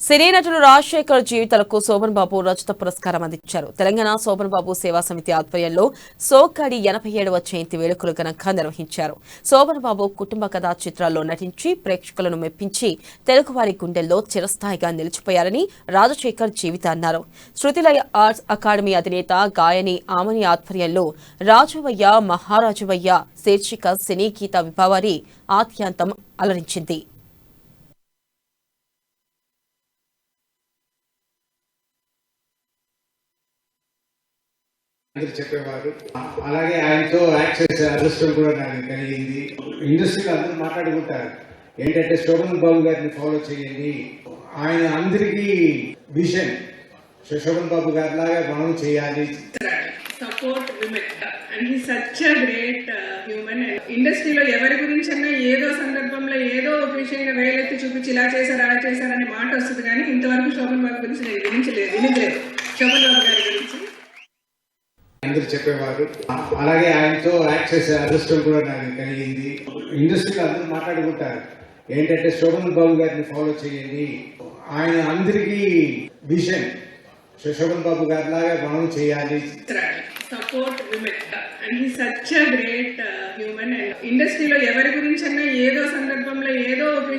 సినీ నటులు రాజశేఖర్ జీవితాలకు శోభన్ బాబు రజత పురస్కారం అందించారు. తెలంగాణ శోభన్ బాబు సేవా సమితి ఆధ్వర్యంలో సోగ్గాడి 87వ జయంతి వేడుకలు ఘనంగా నిర్వహించారు. శోభన్ బాబు కుటుంబ కథా చిత్రాల్లో నటించి ప్రేక్షకులను మెప్పించి తెలుగువారి గుండెల్లో చిరస్థాయిగా నిలిచిపోయారని రాజశేఖర్ జీవిత అన్నారు. శృతిలయ ఆర్ట్స్ అకాడమీ అధినేత గాయని ఆమని ఆధ్వర్యంలో రాజువయ్య మహారాజువయ్య శీర్షిక సినీ గీత విభావారి ఆద్యాంతం అలరించింది. అందరు చెప్పేవారు. అలాగే ఆయనతో యాక్ట్ చేసే అదృష్టం కూడా నాకు కలిగింది. ఇండస్ట్రీలో అందరూ మాట్లాడుకుంటారు ఏంటంటే శోభన్ బాబు గారిని ఫాలో చేయండి, ఆయన అందరికీ విజన్ శోభన్ బాబు గారి లాగా మనం చేయాలి. Support women and he such a great human. ఇండస్ట్రీలో ఎవరి గురించి అన్నా ఏదో సందర్భంలో ఏదో ఒక విషయంగా వేలెత్తి చూపించి ఇలా చేశారు అలా చేశారనే మాట వస్తుంది, కానీ ఇంతవరకు శోభన్ బాబు గురించి నేను వినించలేదు. శోభన్ బాబు గారి గురించి అందరు చెప్పేవారు. అలాగే ఆయనతో యాక్ట్ చేసే అదృష్టం కూడా నాకు కలిగింది. ఇండస్ట్రీలో అందరూ మాట్లాడుకుంటారు ఏంటంటే శోభన్ బాబు గారిని ఫాలో చేయండి, ఆయన అందరికీ విజన్ శోభన్ బాబు గారి లాగా మనం చేయాలి. Support women and he such a great human. ఇండస్ట్రీలో ఎవరి గురించి అన్నా ఏదో సందర్భంలో ఏదో ఒక